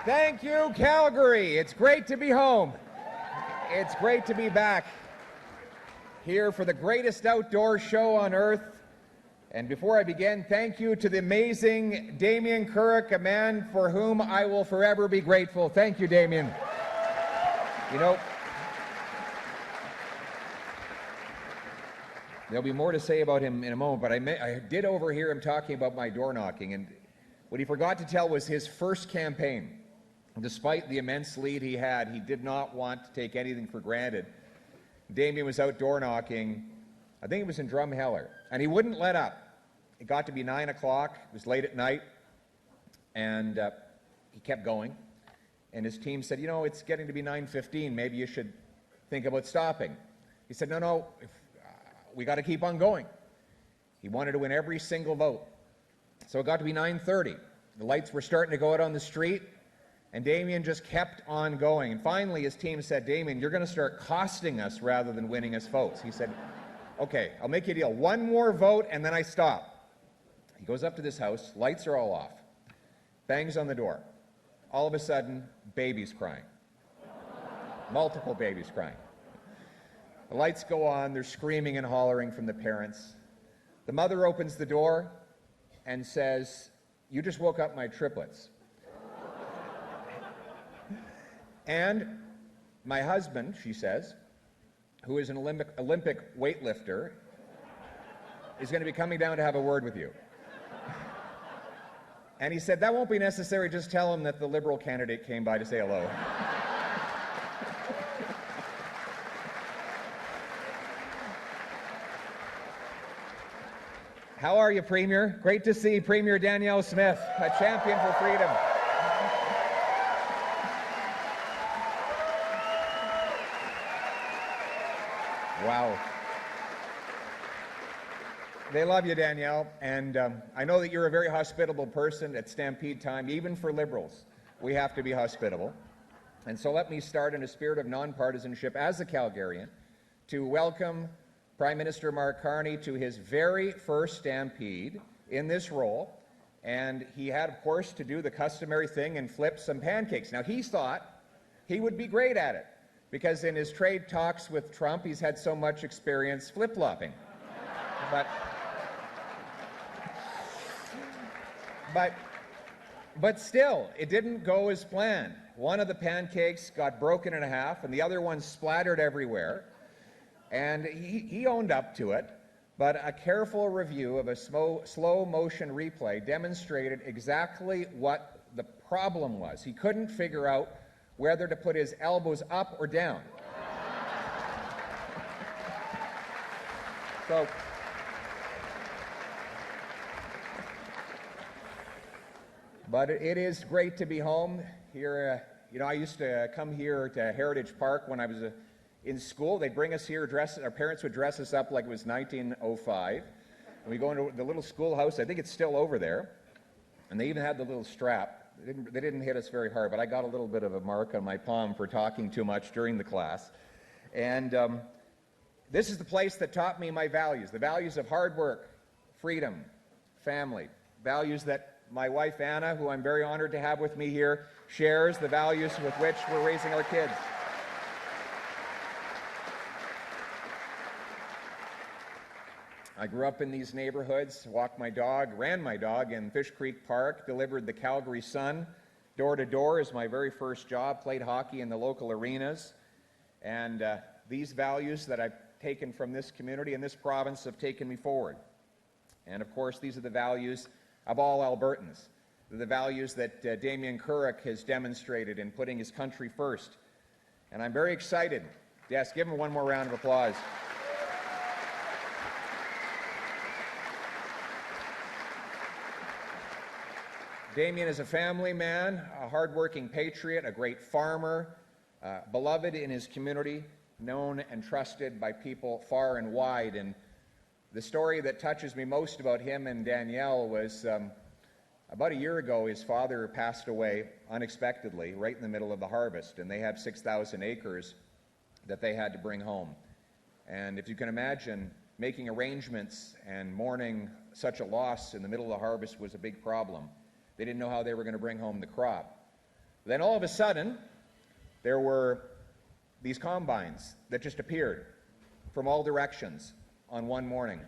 Thank you, Calgary. It's great to be home. It's great to be back here for the greatest outdoor show on earth. And before I begin, thank you to the amazing Damien Currick, a man for whom I will forever be grateful. Thank you, Damien. You know, there'll be more to say about him in a moment, but I did overhear him talking about my door knocking, and what he forgot to tell was his first campaign. Despite the immense lead he had, he did not want to take anything for granted. Damien was out door knocking, I think it was in Drumheller, and he wouldn't let up. It got to be 9 o'clock, it was late at night, and he kept going. And his team said, you know, it's getting to be 9:15, maybe you should think about stopping. He said, no, we got to keep on going. He wanted to win every single vote. So it got to be 9:30. The lights were starting to go out on the street, and Damien just kept on going. And finally, his team said, Damien, you're going to start costing us rather than winning us votes. He said, okay, I'll make you a deal. One more vote, and then I stop. He goes up to this house, lights are all off, bangs on the door. All of a sudden, babies crying. Multiple babies crying. The lights go on, they're screaming and hollering from the parents. The mother opens the door and says, you just woke up my triplets. And my husband, she says, who is an Olympic weightlifter, is going to be coming down to have a word with you. And he said, that won't be necessary, just tell him that the Liberal candidate came by to say hello. How are you, Premier? Great to see Premier Danielle Smith, a champion for freedom. Wow. They love you, Danielle, and I know that you're a very hospitable person at Stampede time. Even for Liberals, we have to be hospitable. And so let me start in a spirit of nonpartisanship as a Calgarian to welcome Prime Minister Mark Carney to his very first Stampede in this role. And he had, of course, to do the customary thing and flip some pancakes. Now, he thought he would be great at it, because in his trade talks with Trump, he's had so much experience flip-flopping. But still, it didn't go as planned. One of the pancakes got broken in half, and the other one splattered everywhere. And he owned up to it, but a careful review of a slow motion replay demonstrated exactly what the problem was. He couldn't figure out whether to put his elbows up or down. So, but it is great to be home here. You know, I used to come here to Heritage Park when I was in school. They'd bring us here, our parents would dress us up like it was 1905. And we go into the little schoolhouse, I think it's still over there, and they even had the little strap. They didn't hit us very hard, but I got a little bit of a mark on my palm for talking too much during the class. And this is the place that taught me my values, the values of hard work, freedom, family, values that my wife Anna, who I'm very honored to have with me here, shares, the values with which we're raising our kids. I grew up in these neighborhoods, walked my dog, ran my dog in Fish Creek Park, delivered the Calgary Sun door to door as my very first job, played hockey in the local arenas. And these values that I've taken from this community and this province have taken me forward. And of course, these are the values of all Albertans. They're the values that Damien Currick has demonstrated in putting his country first. And I'm very excited. Yes, give him one more round of applause. Damien is a family man, a hardworking patriot, a great farmer, beloved in his community, known and trusted by people far and wide. And the story that touches me most about him and Danielle was about a year ago, his father passed away unexpectedly right in the middle of the harvest, and they had 6,000 acres that they had to bring home. And if you can imagine, making arrangements and mourning such a loss in the middle of the harvest was a big problem. They didn't know how they were going to bring home the crop. Then all of a sudden, there were these combines that just appeared from all directions on one morning.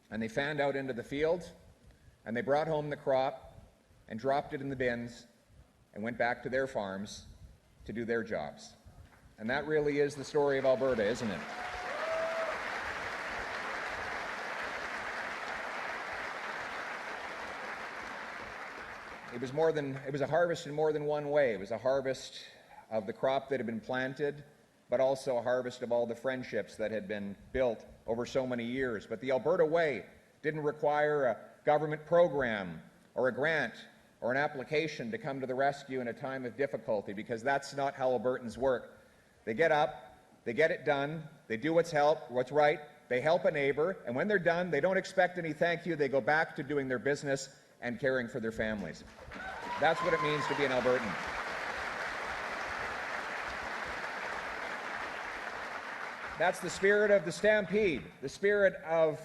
And they fanned out into the fields, and they brought home the crop and dropped it in the bins and went back to their farms to do their jobs. And that really is the story of Alberta, isn't it? It was a harvest in more than one way. It was a harvest of the crop that had been planted, but also a harvest of all the friendships that had been built over so many years. But the Alberta way didn't require a government program or a grant or an application to come to the rescue in a time of difficulty, because that's not how Albertans work. They get up, they get it done, they do what's right, they help a neighbor, and when they're done, they don't expect any thank you. They go back to doing their business and caring for their families. That's what it means to be an Albertan. That's the spirit of the Stampede, the spirit of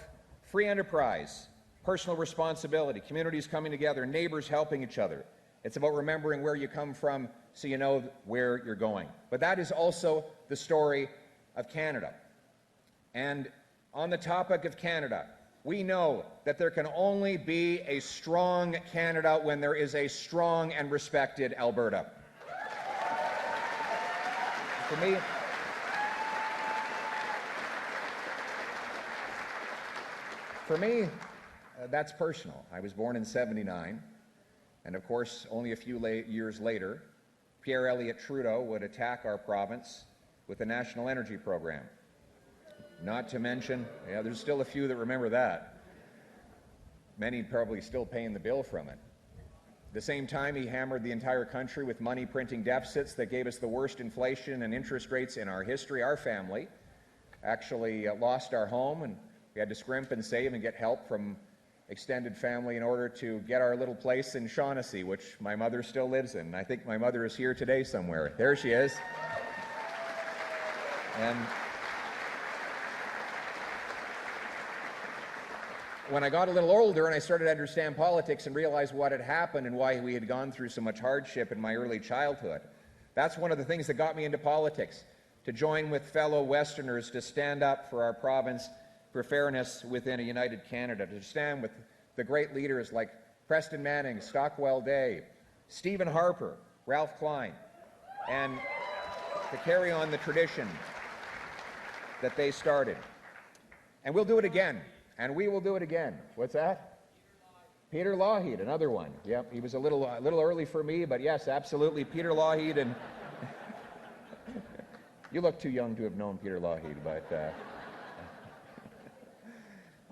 free enterprise, personal responsibility, communities coming together, neighbors helping each other. It's about remembering where you come from so you know where you're going. But that is also the story of Canada. And on the topic of Canada, we know that there can only be a strong Canada when there is a strong and respected Alberta. For me, that's personal. I was born in '79, and of course, only a few years later, Pierre Elliott Trudeau would attack our province with the National Energy Program. Not to mention, there's still a few that remember that. Many probably still paying the bill from it. At the same time, he hammered the entire country with money printing deficits that gave us the worst inflation and interest rates in our history. Our family actually lost our home, and we had to scrimp and save and get help from extended family in order to get our little place in Shaughnessy, which my mother still lives in. I think my mother is here today somewhere. There she is. And when I got a little older and I started to understand politics and realize what had happened and why we had gone through so much hardship in my early childhood, that's one of the things that got me into politics, to join with fellow Westerners to stand up for our province, for fairness within a united Canada, to stand with the great leaders like Preston Manning, Stockwell Day, Stephen Harper, Ralph Klein, and to carry on the tradition that they started. And we'll do it again. And we will do it again. What's that? Peter Lougheed, another one. Yep, he was a little early for me, but yes, absolutely, Peter Lougheed. And you look too young to have known Peter Lougheed, but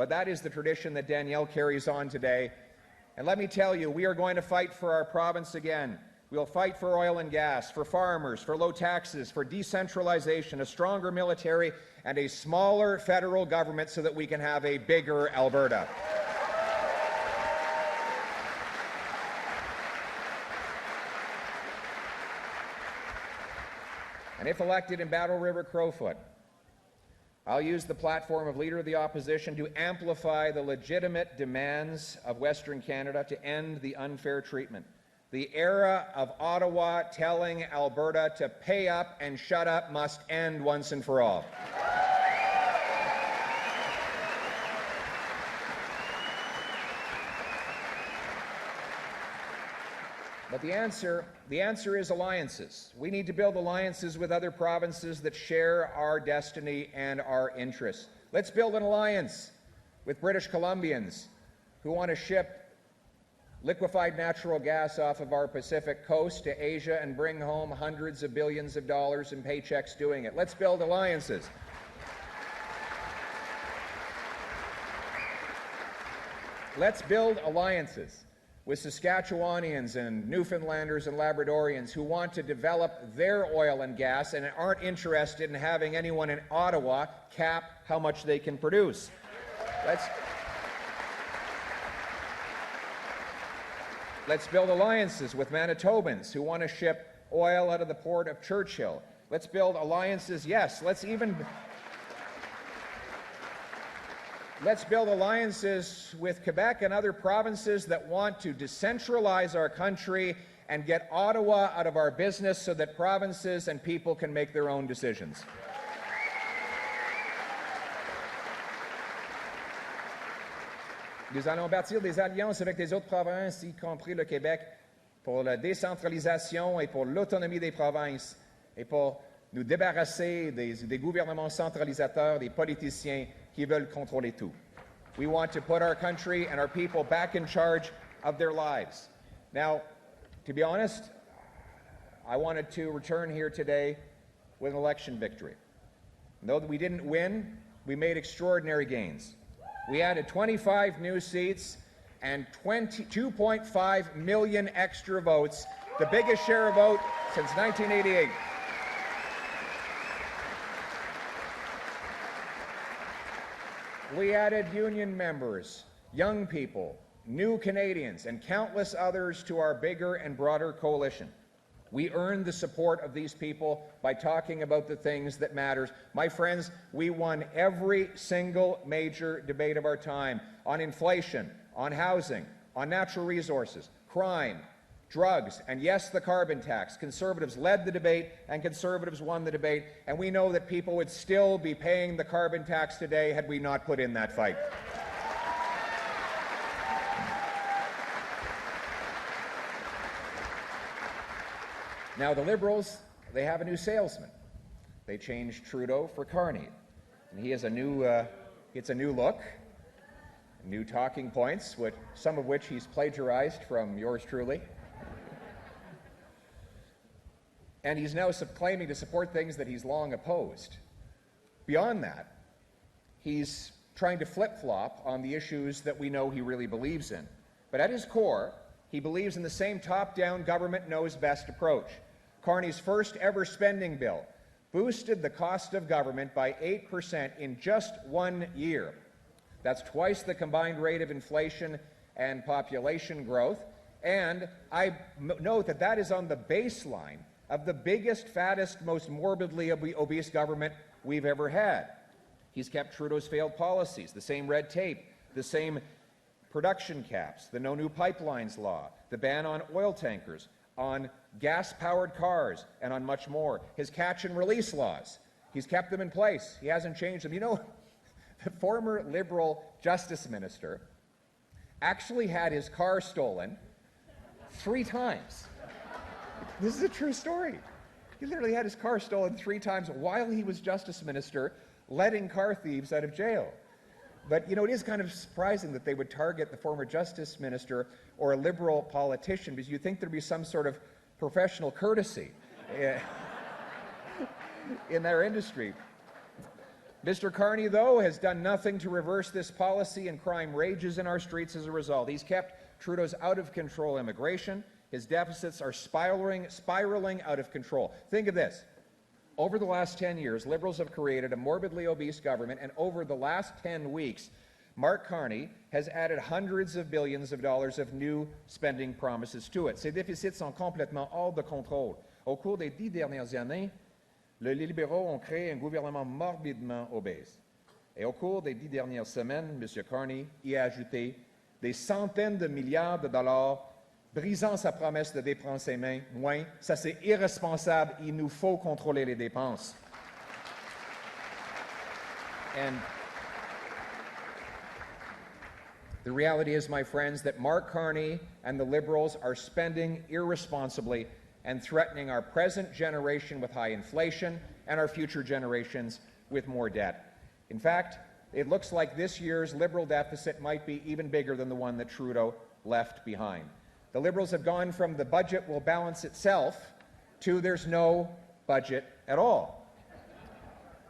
that is the tradition that Danielle carries on today. And let me tell you, we are going to fight for our province again. We'll fight for oil and gas, for farmers, for low taxes, for decentralization, a stronger military, and a smaller federal government so that we can have a bigger Alberta. And if elected in Battle River Crowfoot, I'll use the platform of Leader of the Opposition to amplify the legitimate demands of Western Canada to end the unfair treatment. The era of Ottawa telling Alberta to pay up and shut up must end once and for all. But the answer is alliances. We need to build alliances with other provinces that share our destiny and our interests. Let's build an alliance with British Columbians who want to ship liquefied natural gas off of our Pacific coast to Asia and bring home hundreds of billions of dollars in paychecks doing it. Let's build alliances. Let's build alliances with Saskatchewanians and Newfoundlanders and Labradorians who want to develop their oil and gas and aren't interested in having anyone in Ottawa cap how much they can produce. Let's build alliances with Manitobans who want to ship oil out of the port of Churchill. Let's build alliances, yes, let's build alliances with Quebec and other provinces that want to decentralize our country and get Ottawa out of our business so that provinces and people can make their own decisions. Nous allons bâtir des alliances avec les autres provinces, y compris le Québec, pour la décentralisation et pour l'autonomie des provinces, et pour nous débarrasser des gouvernements centralisateurs, des politiciens qui veulent contrôler tout. We want to put our country and our people back in charge of their lives. Now, to be honest, I wanted to return here today with an election victory. Though we didn't win, we made extraordinary gains. We added 25 new seats and 2.5 million extra votes, the biggest share of vote since 1988. We added union members, young people, new Canadians, and countless others to our bigger and broader coalition. We earned the support of these people by talking about the things that matter. My friends, we won every single major debate of our time on inflation, on housing, on natural resources, crime, drugs, and yes, the carbon tax. Conservatives led the debate, and Conservatives won the debate, and we know that people would still be paying the carbon tax today had we not put in that fight. Now, the Liberals, they have a new salesman. They changed Trudeau for Carney. And he has a new, it's a new look, new talking points, some of which he's plagiarized from yours truly. And he's now claiming to support things that he's long opposed. Beyond that, he's trying to flip-flop on the issues that we know he really believes in. But at his core, he believes in the same top-down, government-knows-best approach. Carney's first ever spending bill boosted the cost of government by 8% in just 1 year. That's twice the combined rate of inflation and population growth. And I note that that is on the baseline of the biggest, fattest, most morbidly obese government we've ever had. He's kept Trudeau's failed policies, the same red tape, the same production caps, the no new pipelines law, the ban on oil tankers, on gas-powered cars, and on much more. His catch and release laws, he's kept them in place. He hasn't changed them. You know, the former Liberal Justice Minister actually had his car stolen 3 times. This is a true story. He literally had his car stolen 3 times while he was Justice Minister, letting car thieves out of jail. But, you know, it is kind of surprising that they would target the former Justice Minister or a Liberal politician, because you'd think there'd be some sort of professional courtesy in their industry. Mr. Carney, though, has done nothing to reverse this policy, and crime rages in our streets as a result. He's kept Trudeau's out-of-control immigration. His deficits are spiraling out of control. Think of this. Over the last 10 years, Liberals have created a morbidly obese government, and over the last 10 weeks, Mark Carney has added hundreds of billions of dollars of new spending promises to it. Ces déficits sont complètement hors de contrôle. Au cours des 10 dernières années, les libéraux ont créé un gouvernement morbidement obèse. Et au cours des 10 dernières semaines, M. Carney y a ajouté des centaines de milliards de dollars, brisant sa promesse de dépenser moins. Ça, c'est irresponsable. Il nous faut contrôler les dépenses. And the reality is, my friends, that Mark Carney and the Liberals are spending irresponsibly and threatening our present generation with high inflation and our future generations with more debt. In fact, it looks like this year's Liberal deficit might be even bigger than the one that Trudeau left behind. The Liberals have gone from the budget will balance itself to there's no budget at all.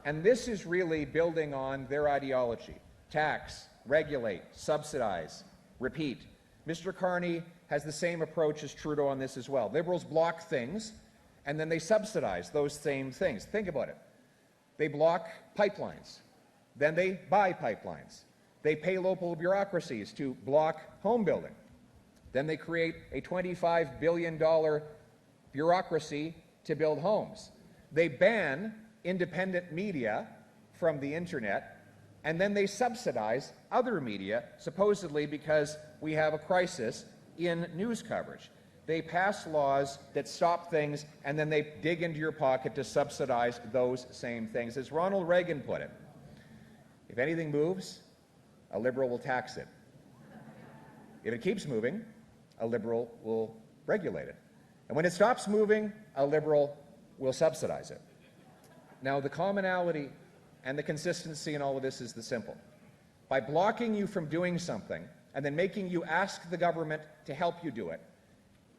And this is really building on their ideology: tax, regulate, subsidize, repeat. Mr. Carney has the same approach as Trudeau on this as well. Liberals block things, and then they subsidize those same things. Think about it. They block pipelines. Then they buy pipelines. They pay local bureaucracies to block home building. Then they create a $25 billion bureaucracy to build homes. They ban independent media from the internet, and then they subsidize other media, supposedly because we have a crisis in news coverage. They pass laws that stop things, and then they dig into your pocket to subsidize those same things. As Ronald Reagan put it, if anything moves, a Liberal will tax it. If it keeps moving, a Liberal will regulate it. And when it stops moving, a Liberal will subsidize it. Now, the commonality and the consistency in all of this is the simple. By blocking you from doing something and then making you ask the government to help you do it,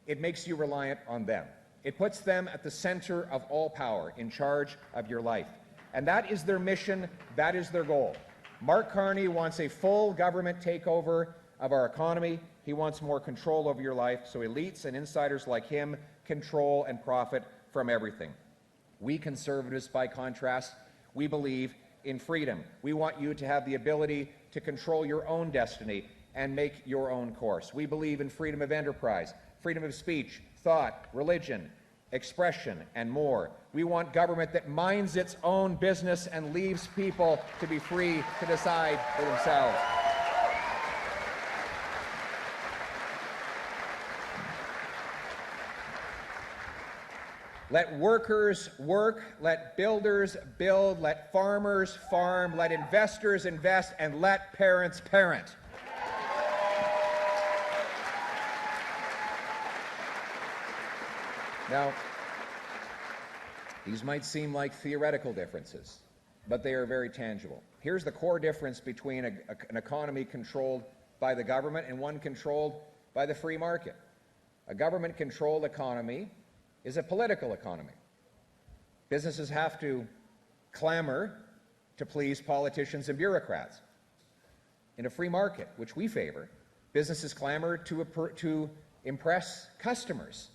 it makes you reliant on them. It puts them at the center of all power, in charge of your life. And that is their mission, that is their goal. Mark Carney wants a full government takeover of our economy. He wants more control over your life, so elites and insiders like him control and profit from everything. We Conservatives, by contrast, we believe in freedom. We want you to have the ability to control your own destiny and make your own course. We believe in freedom of enterprise, freedom of speech, thought, religion, expression, and more. We want government that minds its own business and leaves people to be free to decide for themselves. Let workers work, let builders build, let farmers farm, let investors invest, and let parents parent. Now, these might seem like theoretical differences, but they are very tangible. Here's the core difference between an economy controlled by the government and one controlled by the free market. A government-controlled economy is a political economy. Businesses have to clamor to please politicians and bureaucrats. In a free market, which we favor, businesses clamor to impress customers.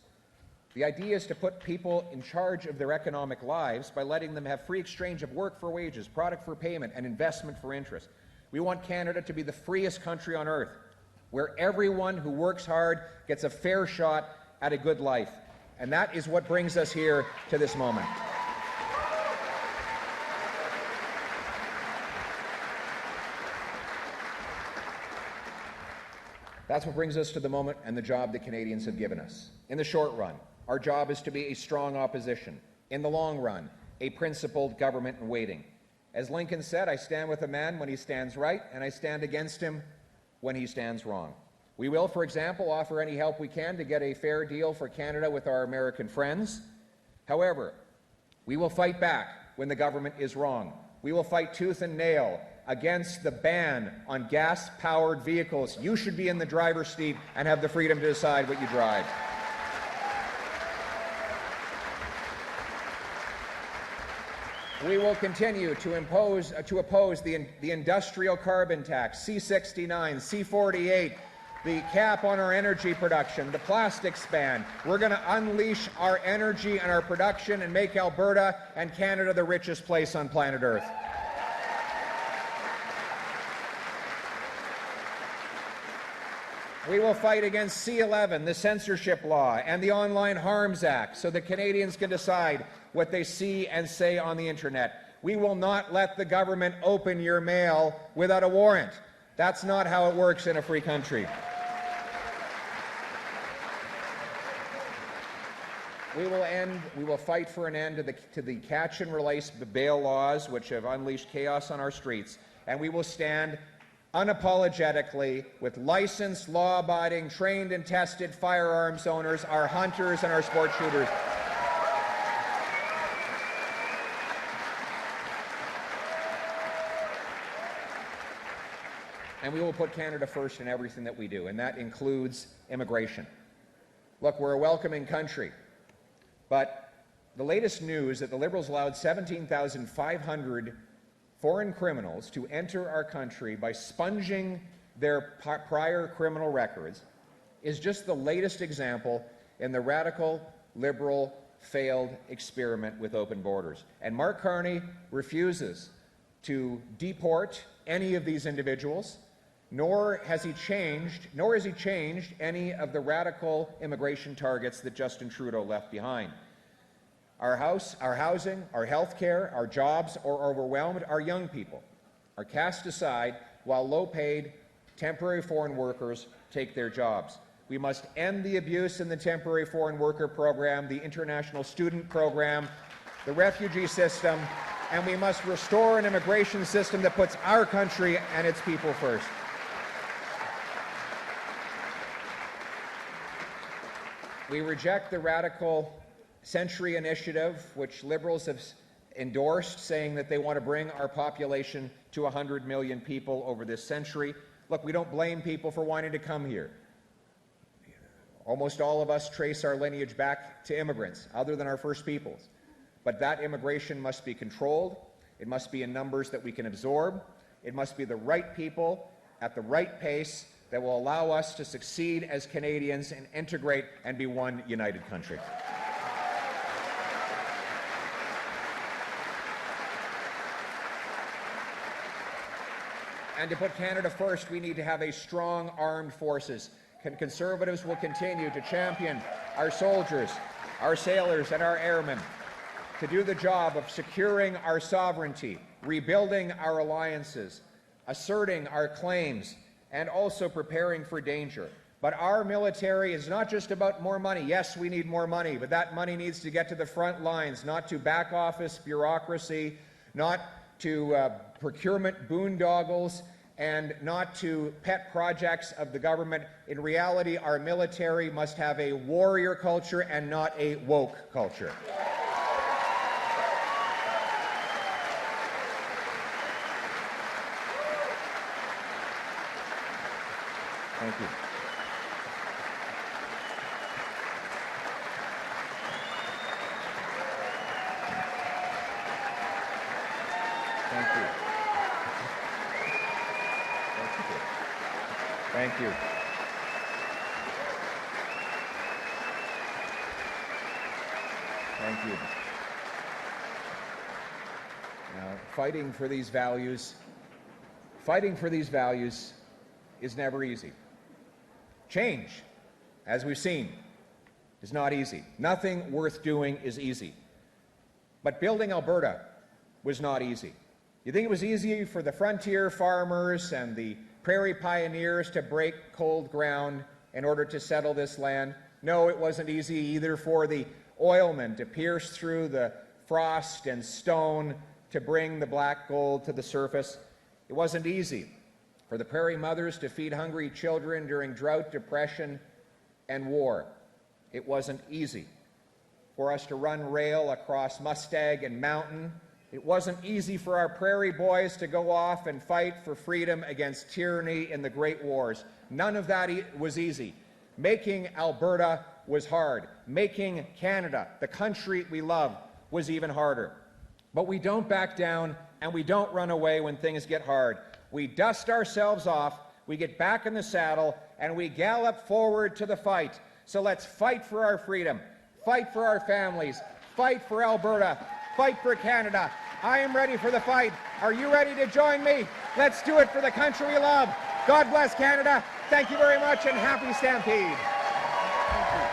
The idea is to put people in charge of their economic lives by letting them have free exchange of work for wages, product for payment, and investment for interest. We want Canada to be the freest country on earth, where everyone who works hard gets a fair shot at a good life. And that is what brings us here to this moment. That's what brings us to the moment and the job that Canadians have given us. In the short run, our job is to be a strong opposition. In the long run, a principled government in waiting. As Lincoln said, I stand with a man when he stands right, and I stand against him when he stands wrong. We will, for example, offer any help we can to get a fair deal for Canada with our American friends. However, we will fight back when the government is wrong. We will fight tooth and nail against the ban on gas-powered vehicles. You should be in the driver's seat and have the freedom to decide what you drive. We will continue to oppose the industrial carbon tax, C-69, C-48, the cap on our energy production, the plastics ban. We're going to unleash our energy and our production and make Alberta and Canada the richest place on planet Earth. We will fight against C-11, the censorship law, and the Online Harms Act, so that Canadians can decide what they see and say on the internet. We will not let the government open your mail without a warrant. That's not how it works in a free country. We will fight for an end to the catch and release bail laws, which have unleashed chaos on our streets, and we will stand unapologetically with licensed, law-abiding, trained and tested firearms owners, our hunters and our sport shooters. And we will put Canada first in everything that we do, and that includes immigration. Look, we're a welcoming country, but the latest news that the Liberals allowed 17,500 foreign criminals to enter our country by sponging their prior criminal records is just the latest example in the radical, Liberal, failed experiment with open borders. And Mark Carney refuses to deport any of these individuals, nor has he changed any of the radical immigration targets that Justin Trudeau left behind. Our housing, our health care, our jobs are overwhelmed. Our young people are cast aside while low-paid, temporary foreign workers take their jobs. We must end the abuse in the temporary foreign worker program, the international student program, the refugee system, and we must restore an immigration system that puts our country and its people first. We reject the radical Century Initiative, which Liberals have endorsed, saying that they want to bring our population to 100 million people over this century. Look, we don't blame people for wanting to come here. Almost all of us trace our lineage back to immigrants, other than our First Peoples. But that immigration must be controlled. It must be in numbers that we can absorb. It must be the right people at the right pace that will allow us to succeed as Canadians and integrate and be one united country. And to put Canada first, we need to have a strong armed forces. Conservatives will continue to champion our soldiers, our sailors, and our airmen to do the job of securing our sovereignty, rebuilding our alliances, asserting our claims, and also preparing for danger. But our military is not just about more money. Yes, we need more money, but that money needs to get to the front lines, not to back office bureaucracy, not to procurement boondoggles, and not to pet projects of the government. In reality, our military must have a warrior culture and not a woke culture. Thank you. Thank you. Thank you. Thank you. Now, fighting for these values is never easy. Change, as we've seen, is not easy. Nothing worth doing is easy. But building Alberta was not easy. You think it was easy for the frontier farmers and the prairie pioneers to break cold ground in order to settle this land? No, it wasn't easy either for the oilmen to pierce through the frost and stone to bring the black gold to the surface. It wasn't easy for the prairie mothers to feed hungry children during drought, depression, and war. It wasn't easy for us to run rail across Mustang and Mountain. It wasn't easy for our prairie boys to go off and fight for freedom against tyranny in the Great Wars. None of that was easy. Making Alberta was hard. Making Canada, the country we love, was even harder. But we don't back down and we don't run away when things get hard. We dust ourselves off, we get back in the saddle, and we gallop forward to the fight. So let's fight for our freedom, fight for our families, fight for Alberta, fight for Canada. I am ready for the fight. Are you ready to join me? Let's do it for the country we love. God bless Canada. Thank you very much, and happy Stampede. Thank you.